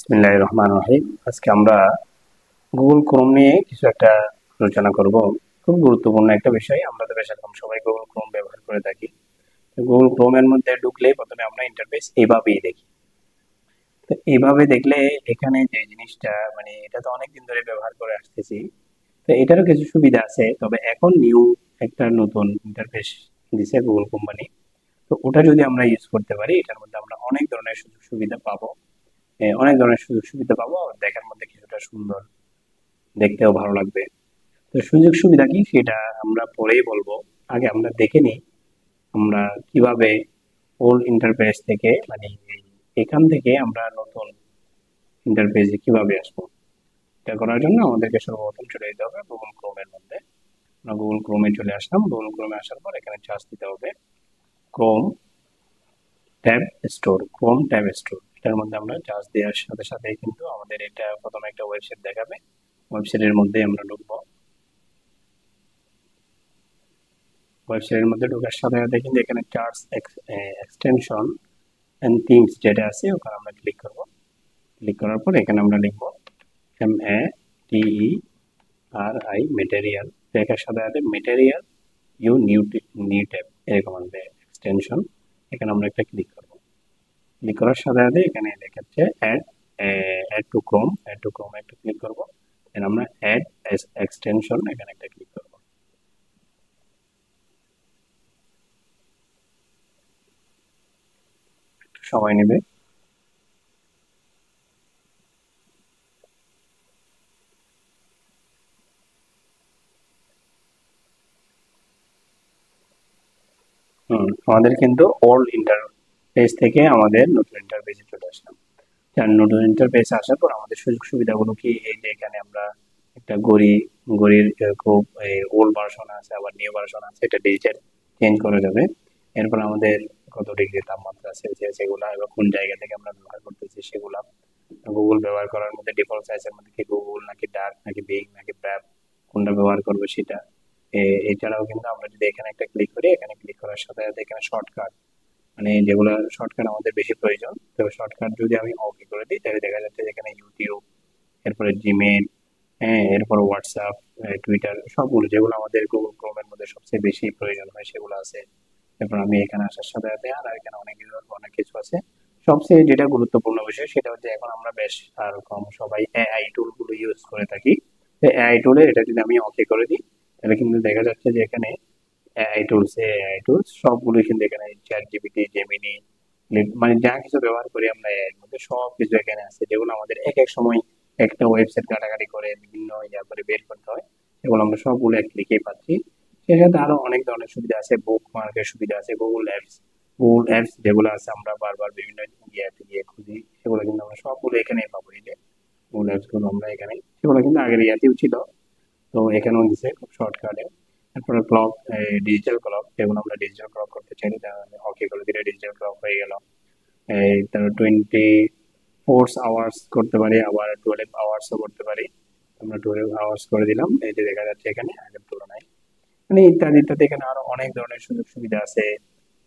বিসমিল্লাহির রহমানির রহিম। আজকে আমরা গুগল ক্রোম নিয়ে কিছু একটা আলোচনা করব। খুব গুরুত্বপূর্ণ একটা বিষয়। আমরা তো বেশ এখন সবাই গুগল ক্রোম ব্যবহার করে থাকি। গুগল ক্রোমের মধ্যে ঢুকলে প্রথমে আমরা ইন্টারফেস এইভাবেই দেখি। তো এইভাবে দেখলে এখানে যে জিনিসটা মানে এটা তো অনেকদিন ধরে ব্যবহার করে আসতেছি। তো এটারও কিছু সুবিধা আছে, তবে এখন নিউ একটা নতুন ইন্টারফেস দিছে গুগল কোম্পানি। তো ওটা যদি আমরা ইউজ করতে পারি, এটার মধ্যে আমরা অনেক ধরনের সুযোগ সুবিধা পাবো। অনেক ধরনের সুযোগ সুবিধা পাবো, আর দেখার মধ্যে কিছুটা সুন্দর, দেখতেও ভালো লাগবে। তো সুযোগ সুবিধা কি সেটা আমরা পরেই বলবো। আগে আমরা দেখে নিই আমরা কিভাবে ওল্ড ইন্টারফেস থেকে মানে এখান থেকে আমরা নতুন ইন্টারফেসে কিভাবে আসবো। এটা করার জন্য আমাদেরকে সর্বপ্রথম চলে যেতে হবে গুগল ক্রোমের মধ্যে। আমরা গুগল ক্রোমে চলে আসলাম। গুগল ক্রোমে আসার পর এখানে চার্জ দিতে হবে Chrome tab store. Chrome tab store এটার মধ্যে আমরা চার্জ দেওয়ার সাথে সাথে কিন্তু আমাদের এটা প্রথমে একটা ওয়েবসাইট দেখাবে। ওয়েবসাইটের মধ্যে আমরা ঢুকবো। ওয়েবসাইটের মধ্যে ঢোকার সাথে সাথে কিন্তু এখানে চার্জ এক্সটেনশন এন্ড থিমস যেটা আছে ওখানে আমরা ক্লিক করব। ক্লিক করার পর এখানে আমরা লিখব MATERIAL মেটেরিয়াল। দেখার সাথে সাথে মেটেরিয়াল ইউ নিউ ট্যাব এরকম আসবে এক্সটেনশন। এখানে আমরা একটা ক্লিক করব। ক্লিক করার সাথে সাথে এখানে দেখাচ্ছে add to Chrome. Add to Chrome একটা ক্লিক করব। দেন আমরা অ্যাড এক্সটেনশন এখানে একটা ক্লিক করব। একটু সময় নেবে। আমাদের কিন্তু ওল্ড ইন্টারফেস থেকে আমাদের নতুন ইন্টারফেসে চলে আসলাম। নতুন ইন্টারফেসে আসার পর আমাদের সুযোগ সুবিধাগুলো কি, এই যে এখানে আমরা একটা ঘড়ির খুব ওল্ড ভার্সন আছে, আবার নিউ ভার্সন আছে, এটা ডিজিটাল চেঞ্জ করা যাবে। এরপর আমাদের কত ডিগ্রি তাপমাত্রা সেলসিয়াস এগুলা, এবার কোন জায়গা থেকে আমরা ব্যবহার করতেছি সেগুলা। গুগল ব্যবহার করার মধ্যে ডিফল্ট সাইজের মধ্যে কি গুগল নাকি ডার্ক নাকি বিং নাকি ব্র্যাপ কোনটা ব্যবহার করবো সেটা। এছাড়াও কিন্তু আমরা যদি এখানে একটা ক্লিক করি, এখানে ক্লিক করার সাথে সাথে এখানে শর্টকাট মানে যেগুলো শর্টকাট আমাদের বেশি প্রয়োজন, তো শর্টকাট যদি আমি ওকে করে দিই তাহলে দেখা যাচ্ছে যেখানে ইউটিউব, এরপরে জিমেইল, হ্যাঁ এরপর হোয়াটসঅ্যাপ, টুইটার সবগুলো যেগুলো আমাদের গুগল ক্রোমের মধ্যে সবচেয়ে বেশি প্রয়োজন হয় সেগুলো আছে। এরপর আমি এখানে আসার সাথে সাথে আর এখানে অনেক কিছু আছে। সবচেয়ে যেটা গুরুত্বপূর্ণ বিষয় সেটা হচ্ছে এখন আমরা বেশ আর কম সবাই এআই টুল গুলো ইউজ করে থাকি। এআই টুলে এটা যদি আমি ওকে করে দিই তাহলে কিন্তু দেখা যাচ্ছে যে এখানে এআই টুলস সবগুলো কিন্তু এখানে চ্যাট জিপিটি, জেমিনি, মানে যা কিছু ব্যবহার করি আমরা এর মধ্যে সব কিছু এখানে আছে, যেগুলো আমাদের এক এক সময় একটা ওয়েবসাইট ঘাটাঘাটি করে বিভিন্ন ইয়া করে বের করতে হয়, এগুলো আমরা সবগুলো এক ক্লিকেই পাচ্ছি। সেই সাথে আরো অনেক ধরনের সুবিধা আছে, বুক মার্কের সুবিধা আছে, গুগল অ্যাপস যেগুলো আছে আমরা বারবার বিভিন্ন ইয়াতে গিয়ে খুঁজি, সেগুলো কিন্তু আমরা সবগুলো এখানেই পাবো। এই যে গুগল অ্যাপস গুলো আমরা এখানে, সেগুলো কিন্তু আগের ইয়াতেও ছিল, তো এখানেও দিছে খুব শর্টকাটে। তারপরে ক্লক, ডিজিটাল ক্লক, যেগুলো আমরা ডিজিটাল ক্লক করতে চাই ওকে করে দিলে ডিজিটাল ক্লক হয়ে গেল। তারপর 24 আওয়ার্স করতে পারি, আবার 12 আওয়ার্সও করতে পারি। আমরা 12 আওয়ার্স করে দিলাম, এই যে দেখা যাচ্ছে এখানে আগের তুলনায়, মানে ইত্যাদি ইত্যাদি। এখানে আরো অনেক ধরনের সুযোগ সুবিধা আছে।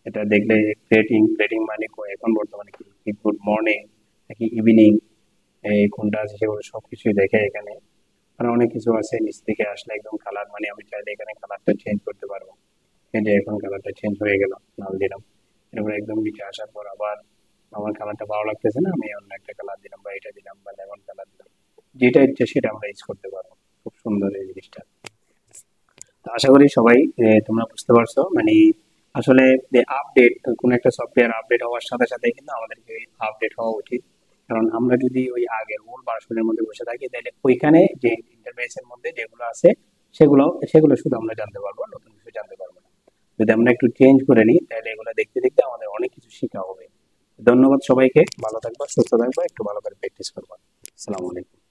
এটা দেখলে প্লেটিং মানে এখন বর্তমানে কি গুড মর্নিং নাকি ইভিনিং কোনটা আছে সেগুলো সবকিছুই দেখে এখানে। আর অনেক কিছু আছে, নিচ থেকে আসলে একদম কালার, মানে আমি চাইলে এখানে কালারটা চেঞ্জ করতে পারবো। এই যে এখন কালারটা চেঞ্জ হয়ে গেল, লাল দিলাম। এরপর একদম নিচে আসার পর আবার আমার কালারটা ভালো লাগতেছে না, আমি অন্য একটা কালার দিলাম বা এটা দিলাম বা লেমন কালার দিলাম, যেটা ইচ্ছে সেটা আমরা ইউজ করতে পারবো। খুব সুন্দর এই জিনিসটা। তো আশা করি সবাই তোমরা বুঝতে পারছো, মানে আসলে যে আপডেট, কোন একটা সফটওয়্যার আপডেট হওয়ার সাথে সাথে কিন্তু আমাদেরকে আপডেট হওয়া উচিত। কারণ আমরা যদি ওই আগের ওল্ড ভার্সনের মধ্যে বসে থাকি তাহলে ওইখানে যে ইন্টারফেসের মধ্যে যেগুলো আছে সেগুলো সেগুলো শুধু আমরা জানতে পারবো, নতুন কিছু জানতে পারবো না। যদি আমরা একটু চেঞ্জ করে নিই তাহলে এগুলো দেখতে দেখতে আমাদের অনেক কিছু শেখা হবে। ধন্যবাদ সবাইকে, ভালো থাকবা, সুস্থ থাকবা, একটু ভালো করে প্র্যাকটিস করবা। আসসালামু আলাইকুম।